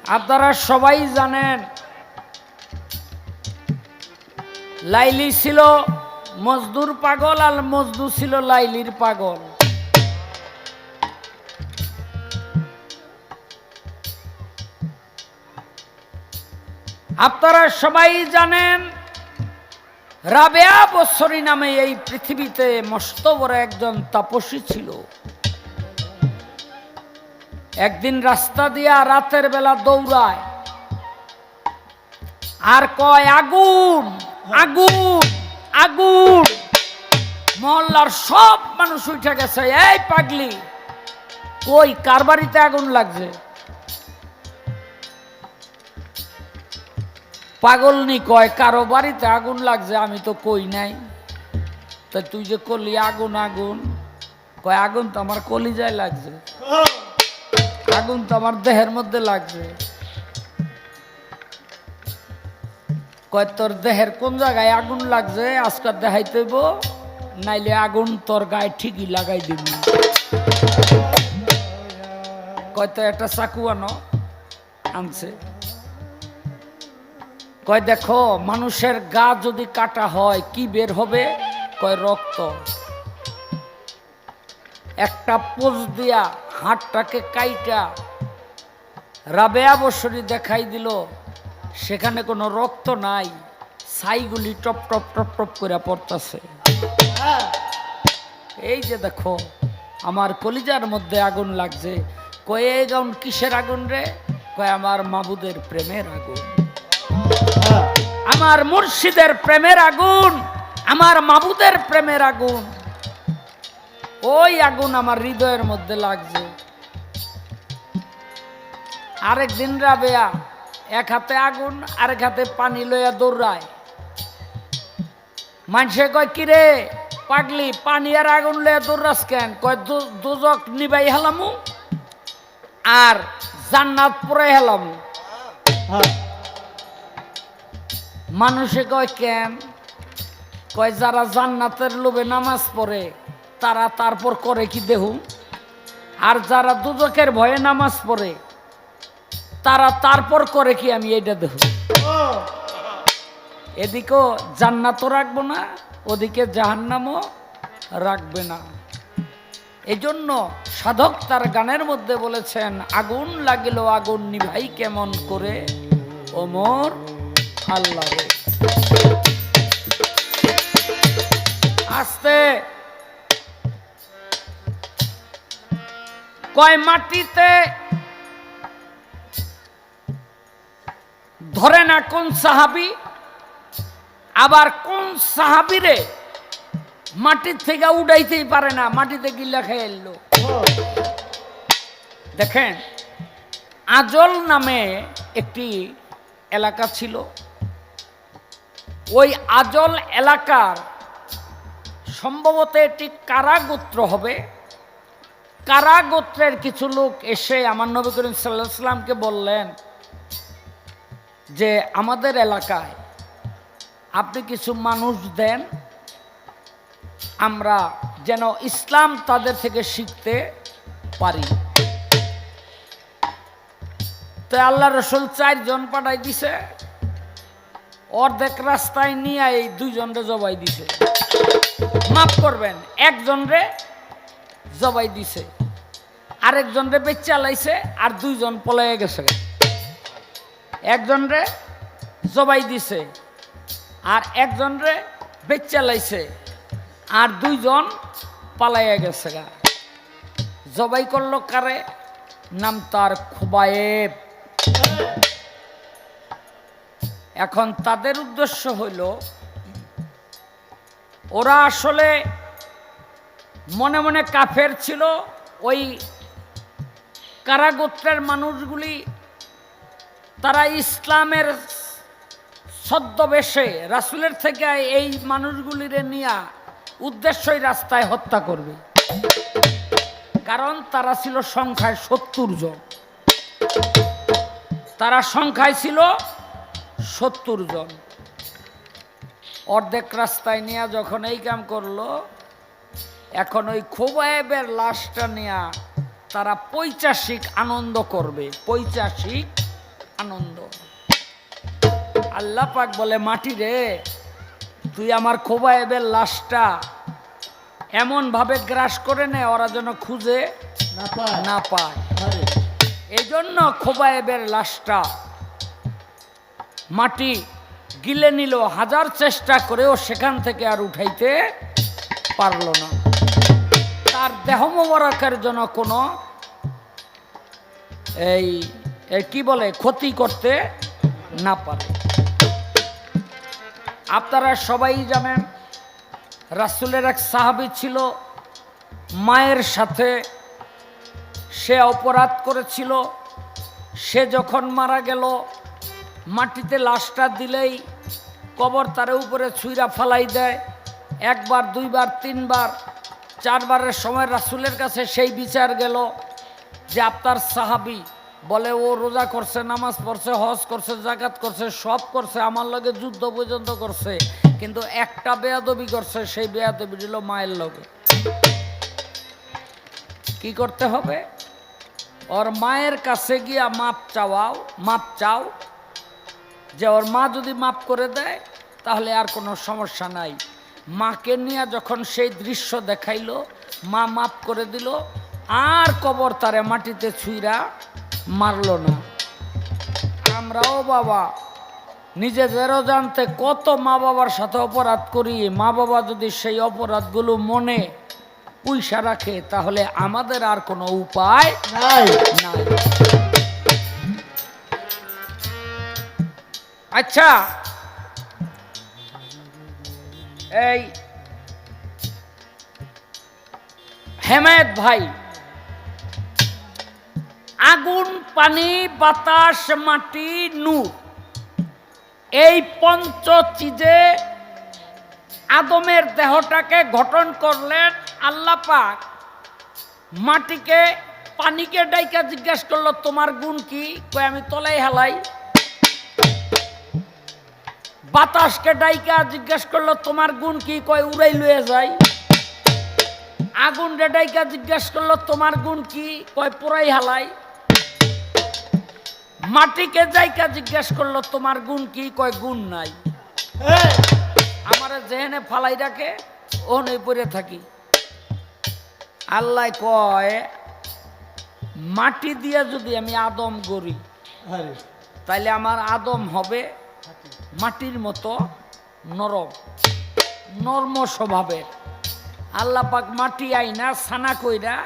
আপনারা সবাই জানেন লাইলি ছিল মজদুর পাগল আর মজদু ছিল লাইলির পাগল। আপনারা সবাই জানেন রাবেয়া বছরী নামে এই পৃথিবীতে মস্ত বড় একজন তাপসী ছিল। একদিন রাস্তা দিয়া রাতের বেলা দৌড়ায় আর কয় আগুন আগুন আগুন। মহল্লার সব মানুষ উঠে গেছে, এই পাগলি কই কার বাড়িতে আগুন লাগছে? পাগলনি কয় কারো বাড়িতে আগুন লাগছে, আমি তো কই নাই। তা তুই যে কলি আগুন আগুন, কয় আগুন তো আমার কলিজায় লাগছে, আগুন তো আমার দেহের মধ্যে লাগছে। কয় তোর দেহের কোন জায়গায় আগুন লাগছে আজকে দেখাইতে হইব, নাইলে আগুন তোর গায়ে ঠিকই লাগাই দিবি। কয় তো একটা চাকু আনো, আনছে। কয় দেখো মানুষের গা যদি কাটা হয় কি বের হবে? কয় রক্ত। একটা পোজ দিয়া হাতটাকে কাইটা রাবেয়া বছরী দেখাই দিল, সেখানে কোনো রক্ত নাই, ছাইগুলি টপ টপ টপ টপ করে পড়তেছে। এই যে দেখো আমার কলিজার মধ্যে আগুন লাগছে। কয় এই আগুন কিসের আগুন রে? কয় আমার মাবুদের প্রেমের আগুন, আমার মুর্শিদের প্রেমের আগুন, আমার মাবুদের প্রেমের আগুন। ওই আগুন আমার হৃদয়ের মধ্যে লাগছে। আরেকদিন রাবেয়া এক হাতে আগুন আরেক হাতে পানি লইয়া দৌড়ায়। মানুষে কয় কিরে পাগলি পানি আর আগুন লইয়া দৌড়াস কেন? কয় দুজক নিবাই হেলামু আর জান্নাত পুরাই হেলামু। মানুষে কয় কেন? কয় যারা জান্নাতের লোভে নামাজ পড়ে তারা তারপর করে কি দেহু, আর যারা দুজকের ভয়ে নামাজ পড়ে তারা তারপর করে কি আমি এইটা দেহু। এদিকেও জান্নাতও রাখবো না, ওদিকে জাহান্নামও রাখবে না। এই জন্য সাধক তার গানের মধ্যে বলেছেন, আগুন লাগিল আগুন নিভাই কেমন করে ও মোর আল্লাহ রে। আস্তে কয় মাটিতে ধরে না কোন সাহাবী, আবার কোন সাহাবীরে মাটির থেকে উঠাইতেই পারে না, মাটিতে গিল্লা খেয়ে এলো। দেখেন আজল নামে একটি এলাকা ছিল, ওই আজল এলাকার সম্ভবত এটি কারা গোত্র হবে। কারা গোত্রের কিছু লোক এসে আমার নবী করিম সাল্লাল্লাহু আলাইহি ওয়াসাল্লামকে বললেন যে আমাদের এলাকায় আপনি কিছু মানুষ দেন, আমরা যেন ইসলাম তাদের থেকে শিখতে পারি। তো আল্লাহ রসুল 4 জন পাঠাই দিছে, অর্ধেক রাস্তায় নিয়ে এই 2 জনরে জবাই দিছে। মাফ করবেন, 1 জনরে জবাই দিছে, আরেকজন রে বেচা লাইছে, আর 2 জন পলাইয়া গেছে। 1 জনরে জবাই দিছে আর 1 জনরে বেচা লাইছে, আর 2 জন পালাইয়া গেছে। জবাই করলো কারে? নাম তার খুবায়েব। এখন তাদের উদ্দেশ্য হইল, ওরা আসলে মনে মনে কাফের ছিল। ওই কারাগোত্রের মানুষগুলি তারা ইসলামের ছদ্মবেশে রাসূলের থেকে এই মানুষগুলিরে নিয়ে উদ্দেশ্যই রাস্তায় হত্যা করবে, কারণ তারা ছিল সংখ্যায় 70 জন। তারা সংখ্যায় ছিল 70 জন। অর্ধেক রাস্তায় নিয়ে যখন এই কাম করলো, এখন ওই খুবায়েবের লাশটা নিয়ে তারা পৈশাচিক আনন্দ করবে, পৈশাচিক আনন্দ। আল্লাহ পাক বলে মাটি রে, তুই আমার খোবায়েবের লাশটা এমন ভাবে গ্রাস করে নে ওরা যেন খুঁজে না পায়। এই জন্য খোবায়েবের লাশটা মাটি গিলে নিল, হাজার চেষ্টা করেও সেখান থেকে আর উঠাইতে পারল না। তার দেহ মোবারকের জন্য কোনো এই কি বলে ক্ষতি করতে না পারে। আপনারা সবাই জানেন রাসূলের এক সাহাবী ছিল, মায়ের সাথে সে অপরাধ করেছিল। সে যখন মারা গেল, মাটিতে লাশটা দিলেই কবর তার উপরে ছুঁড়া ফালাই দেয়। একবার, দুইবার, তিনবার, চারবারের সময় রাসূলের কাছে সেই বিচার গেল যে আপনার সাহাবী বলে ও রোজা করছে, নামাজ পড়ছে, হজ করছে, যাকাত করছে, সব করছে, আমার লগে যুদ্ধ পর্যন্ত করছে, কিন্তু একটা বেয়াদবি করছে, সেই বেয়াদবি দিল মায়ের লগে। কি করতে হবে? ওর মায়ের কাছে গিয়া মাপ চাও, যে ওর মা যদি মাপ করে দেয় তাহলে আর কোনো সমস্যা নাই। মাকে নিয়ে যখন সেই দৃশ্য দেখাইলো, মা মাপ করে দিল, আর কবর তারে মাটিতে ছুঁইরা মারল না। আমরাও বাবা নিজেদেরও জানতে কত মা বাবার সাথে অপরাধ করি। মা বাবা যদি সেই অপরাধগুলো মনে পয়সা রাখে তাহলে আমাদের আর কোনো উপায় নাই। আচ্ছা, এই হেমায়েত ভাই, আগুন, পানি, বাতাস, মাটি, নূর, এই পঞ্চ চিজে আদমের দেহটাকে গঠন করলেন আল্লাহ পাক। মাটিকে, পানিকে ডাইকা জিজ্ঞাসা করলো তোমার গুণ কি? কই আমি তলাই হালাই। বাতাসকে ডাইকা জিজ্ঞাসা করলো তোমার গুণ কি? কয় উড়াই লয়ে যায়। আগুন ডাইকা জিজ্ঞাসা করলো তোমার গুণ কি? কয় পোড়াই হালাই। মাটিকে যাইকা জিজ্ঞাসা করলো তোমার গুণ কি? কয় গুণ নাই। আমারে যেহেনে ফালাই রাখে ওখানে পড়ে থাকি। আল্লাহ কয় মাটি দিয়ে যদি আমি আদম গড়ি তাইলে আমার আদম হবে মাটির মতো নরম স্বভাবের। আল্লাহ পাক মাটি আইনা ছানা কইরা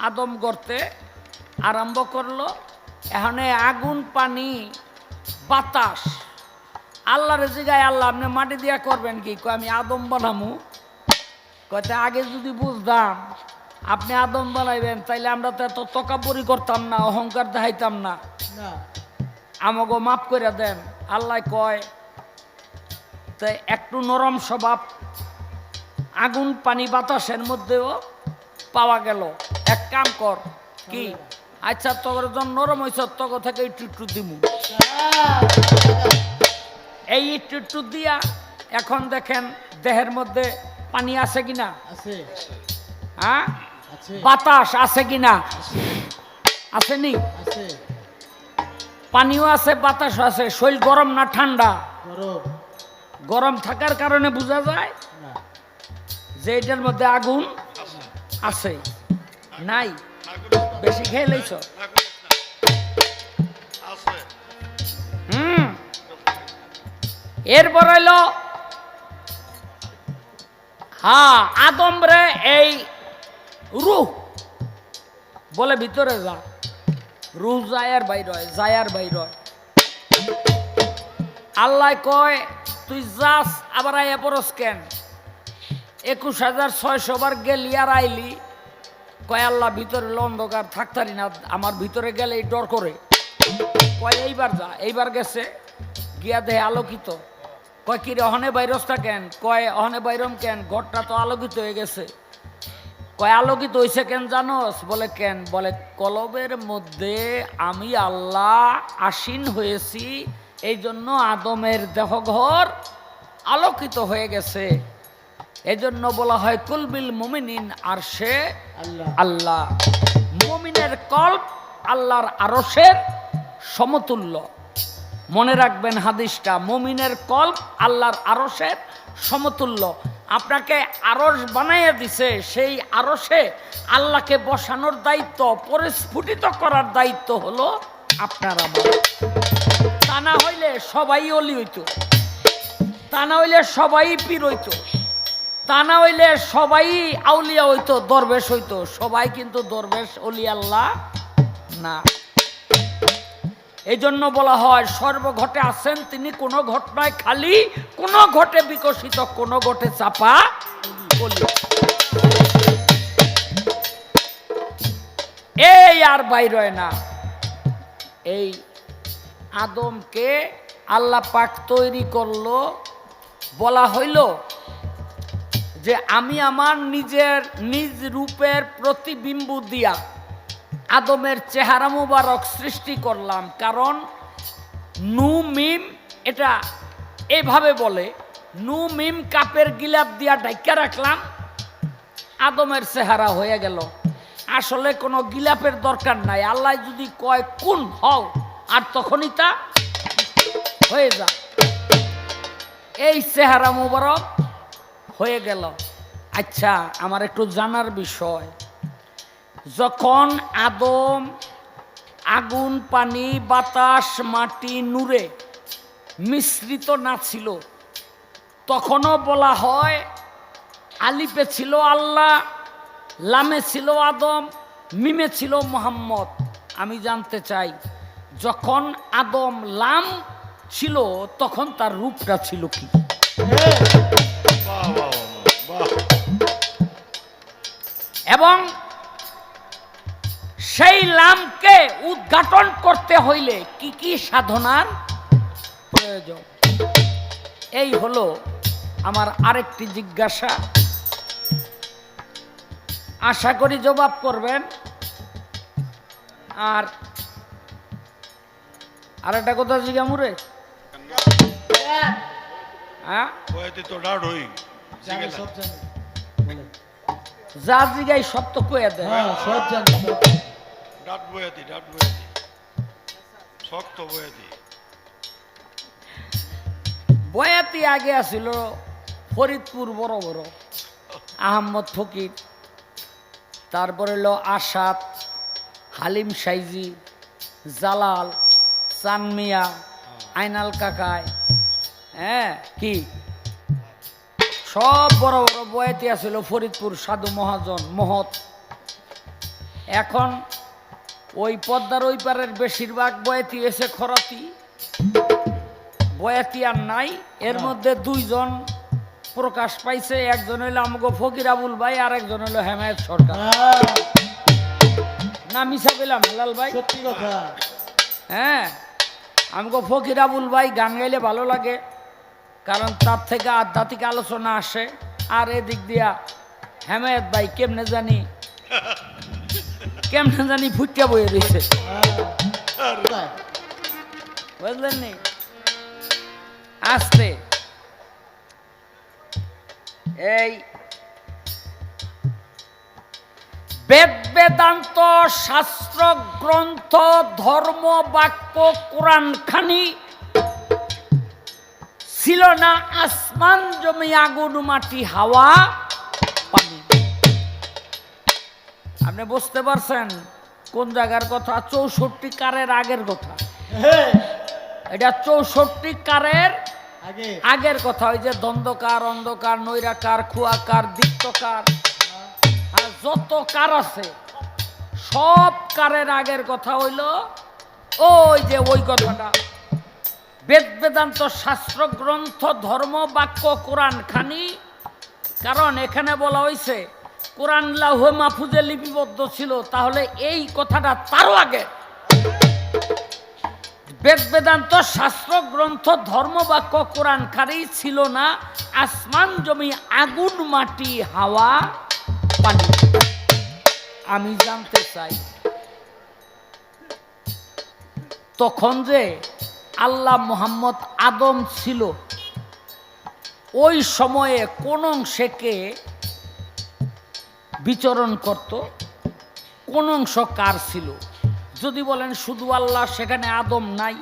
আদম গড়তে আরম্ভ করলো। এখানে আগুন, পানি, বাতাস। আল্লাহরে জিগায় আল্লাহ আপনি মাটি দিয়া করবেন কি? কয় আমি আদম বানামু। কয়তে আগে যদি বুঝতাম আপনি আদম বানাইবেন তাইলে আমরা তো এত তকাব্বুরি করতাম না, অহংকার দেখাইতাম না। আমাকে মাফ করে দেন। আল্লাহ কয় তাই একটু নরম স্বভাব আগুন, পানি, বাতাসের মধ্যেও পাওয়া গেল। এক কাম কর, কি? আচ্ছা তোর যখন নরম হয়েছ তক থেকে একটু দিমু। এই একটু দিয়া এখন দেখেন দেহের মধ্যে পানি আছে কিনা, হ্যাঁ, বাতাস আছে কিনা, আসেনি? পানিও আছে, বাতাসও আছে। শরীর গরম না ঠান্ডা? গরম থাকার কারণে বোঝা যায় যে এটার মধ্যে আগুন আছে। নাই, বেশি খেয়ে লইছ। এরপর হইল আদম রে এই রূহ বলে ভিতরে যা। রূহ যায় আর বাইর হয়। আল্লাহ কয় তুই যাস আবার আয়া পরস কেন? 21,600 বার গেলি আর আইলি। কয় আল্লাহ ভিতরে অন্ধকার থাকতারি না, আমার ভিতরে গেলে ডর করে। কয় এইবার যা। এইবার গেছে, গিয়া দেহে আলোকিত। কয় কি রে অহনে বাইরসটা কেন? কয় অহনে বাইরম কেন? ঘরটা তো আলোকিত হয়ে গেছে। কয় আলোকিত হয়েছে কেন জানোস? বলে কেন? বলে কলবের মধ্যে আমি আল্লাহ আসীন হয়েছি, এই জন্য আদমের দেহঘর আলোকিত হয়ে গেছে। এই জন্য বলা হয় কুলবিল মুমিনিন আরশে আল্লাহ। মুমিনের কল্ব আল্লাহর আরশের সমতুল্য। মনে রাখবেন হাদিসটা, মুমিনের কল্ব আল্লাহর আরশের সমতুল্য। আপনাকে আরশ বানাইয়া দিছে, সেই আরশে আল্লাহকে বসানোর দায়িত্ব, পরিস্ফুটিত করার দায়িত্ব হলো আপনার আমার। তা না হইলে সবাই অলি হইতো, তা না হইলে সবাই পীর হইতো, তা না হইলে সবাই আউলিয়া হইতো, দরবেশ হইতো। সবাই কিন্তু দরবেশ অলি আল্লাহ না। এই জন্য বলা হয় সর্বঘটে আছেন তিনি, কোনো ঘটনায় খালি, কোনো ঘটে বিকশিত, কোনো ঘটে চাপা বলি। এই আর বাইর না। এই আদমকে আল্লাহ পাক তৈরি করলো, বলা হইল যে আমি আমার নিজের নিজ রূপের প্রতিবিম্ব দিয়া আদমের চেহারা মুবারক সৃষ্টি করলাম। কারণ নু মিম এটা এইভাবে বলে, নু মিম কাপের গিলাপ দিয়া ঢাইকা রাখলাম, আদমের চেহারা হয়ে গেল। আসলে কোনো গিলাপের দরকার নাই, আল্লাহ যদি কয় কোন হও, আর তখনই তা হয়ে যা। এই চেহারা মুবারক হয়ে গেল। আচ্ছা, আমার একটু জানার বিষয়, যখন আদম আগুন, পানি, বাতাস, মাটি, নূরে মিশ্রিত না ছিল, তখনও বলা হয় আলিফে ছিল আল্লাহ, লামে ছিল আদম, মিমে ছিল মোহাম্মদ। আমি জানতে চাই, যখন আদম লাম ছিল তখন তার রূপটা ছিল কি? এবং সেই লামকে উদ্ঘাটন করতে হইলে কি কি সাধনার প্রয়োজন? এই হলো আমার আরেকটি জিজ্ঞাসা। আশা করি জবাব করবেন। আর আরেকটা কথা জিজ্ঞামুরে, হ্যাঁ যা জিগাই সব তো কয়ে দেয়। বয়াতি আগে আছিল ফরিদপুর বড় বড়, আহমদ ফকির, তারপরে হলো আসাদ, হালিম সাইজি, জালাল, চানমিয়া, আইনাল কাকায়, হ্যাঁ কি সব বড় বড় বয়াতি আছিল ফরিদপুর, সাধু মহাজন, মহৎ। এখন ওই পদ্মার ওই পারের বেশিরভাগ বয়াতি এসে খরাতি, বয়াতি আর নাই। এর মধ্যে দুইজন প্রকাশ পাইছে, একজন হইল আমগো ফকির আবুল ভাই, আর একজন হইল হেমায়েত সরকার। না মিশা পেলাম হেলাল ভাই? সত্যি কথা। হ্যাঁ, আমগো ফকির আবুল ভাই গান গাইলে ভালো লাগে, কারণ তার থেকে আধ্যাত্মিক আলোচনা আসে। আর এদিক দিয়া হেমায়েত ভাই কেমনে জানি ফুটিয়া বয়ে রয়েছে, বুঝলেন নি? আসতে এই বেদ বেদান্ত শাস্ত্র গ্রন্থ ধর্ম বাক্য কোরআন খানি ছিল না আসমান জমি আগুন মাটি হাওয়া পানি। আপনি বুঝতে পারছেন কোন জায়গার কথা? 64 কারের আগের কথা। এটা 64 কারের আগের কথা। ওই যে দ্বন্দ্বকার, অন্ধকার, নৈরাকার, খুয়াকার, দীপ্তকার, যত কার আছে সব কারের আগের কথা হইল ওই যে ওই কথাটা, বেদ বেদান্ত শাস্ত্র গ্রন্থ ধর্ম বাক্য কোরআন খানি। কারণ এখানে বলা হয়েছে কোরআন লাউহে মাহফুজে লিপিবদ্ধ ছিল, তাহলে এই কথাটা তারও আগে। বেদ বেদান্ত শাস্ত্র গ্রন্থ ধর্ম বাক্য কোরআন খানি ছিল না আসমান জমি আগুন মাটি হাওয়া পানি। আমি জানতে চাই, তখন যে আল্লাহ মোহাম্মদ আদম ছিল, ওই সময়ে কোন অংশে কে বিচরণ করত, কোন অংশ কার ছিল? যদি বলেন শুধু আল্লাহ, সেখানে আদম নাই,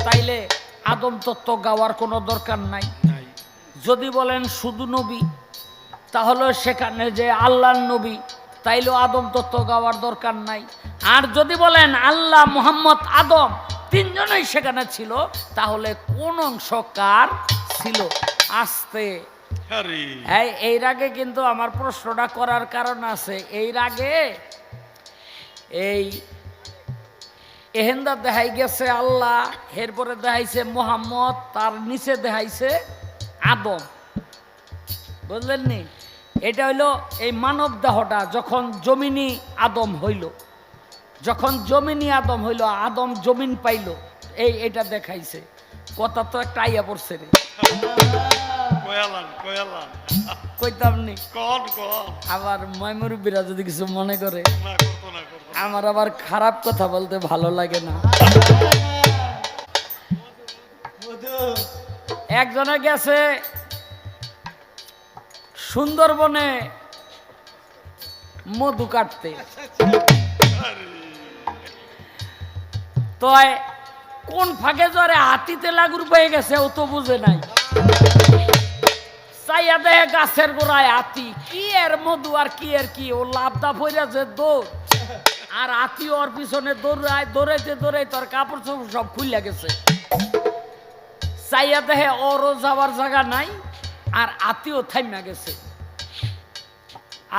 তাইলে আদম তত্ত্ব গাওয়ার কোনো দরকার নাই। যদি বলেন শুধু নবী, তাহলে সেখানে যে আল্লাহর নবী, তাইলেও আদম তত্ত্ব গাওয়ার দরকার নাই। আর যদি বলেন আল্লাহ, মুহাম্মদ, আদম তিনজনেই সেখানে ছিল, তাহলে কোন অংশ কার ছিল? আসতে এর আগে কিন্তু আমার প্রশ্নটা করার কারণ আছে। এর আগে এই এহেন্দা দেখাই গেছে আল্লাহ, এরপরে দেখাইছে মুহাম্মদ, তার নিচে দেখাইছে আদম, বুঝলেন নি? এটা হইল এই মানব দেহটা যখন জমিনি আদম হইল, যখন জমিনি আদম হইল, আদম জমিন পাইল, এটা দেখাইছে। কথা তো একটা আইয়া পড়ছে রে, কইতাম নি। আবার ময়মুরব্বীরা যদি কিছু মনে করে, আমার আবার খারাপ কথা বলতে ভালো লাগে না। একজনে গেছে সুন্দরবনে মধু কাটতে, তো কোন ফাঁকে জরে হাতিতে লাগুর পেয়ে গেছে ও তো বুঝে নাই। চাইয়া দেয় গাছের গোড়ায় হাতি, কি এর মধু আর কি এর কি, ও লাভদা ফইরা যে দৌড়, আর হাতি ওর পিছনে দৌড়ায়, দৌড়াইতে দৌড়াইতে ওর কাপড় চোপড় সব খুইলা গেছে। চাইয়া দেহে ওরও যাওয়ার জায়গা নাই, আর হাতিও থাইমা গেছে।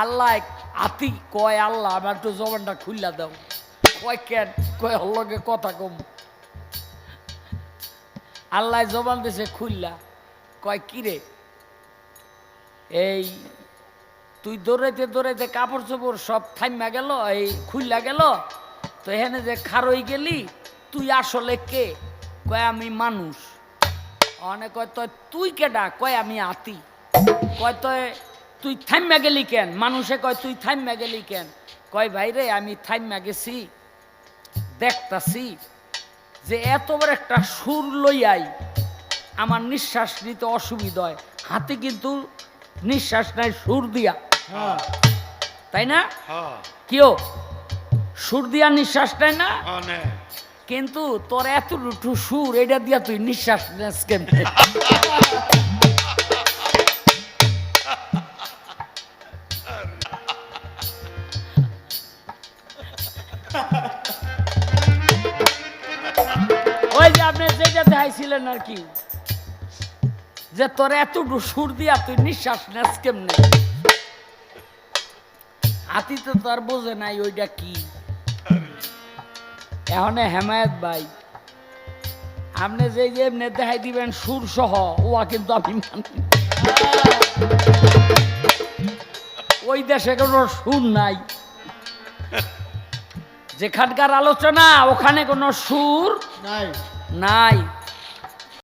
আল্লাহ হাতি কয়, আল্লাহ আমার একটু জবানটা খুললা দাও। কয় কেন? কয় হলকে কথা কম। আল্লাহ জবান দিছে খুললা। কয় কিরে, এই তুই দৌড়াইতে দৌড়াইতে কাপড় চোপড় সব থাইমা গেল, এই খুললা গেল, তো এখানে যে খারই গেলি, তুই আসলে কে? কয় আমি মানুষ। অনেক কয় তো তুই কেডা? কয় আমি হাতি। কয় তো তুই থাইমা গেলি কেন? মানুষে কয় তুই থাইমা গেলি কেন? কয় ভাই রে, আমি থাইমা গেছি, দেখতাছি যে এত বড় একটা সুর লইয়াই আমার নিঃশ্বাস নিতে অসুবিধা হয়। হাতি কিন্তু নিঃশ্বাস নাই সুর দিয়া, তাই না? কেউ সুর দিয়া নিঃশ্বাস নেয় না, কিন্তু তোর এতটুকু সুর, এটা দিয়া তুই নিঃশ্বাস নেস কেমনে? ওই যে আপনি যেটা দেখাইছিলেন আর কি, যে তোর এতটুকু সুর দিয়া তুই নিঃশ্বাস নেস কেমনে? হাতি তো তোর বোঝে নাই ওইটা কি। এখন হেমায়েত ভাই, আপনি যে এমনি দেখাই দিবেন সুর সহ, ওয়া কিন্তু আমি মানি। ওই দেশে কোনো সুর নাই, যেখানকার আলোচনা ওখানে কোনো সুর নাই।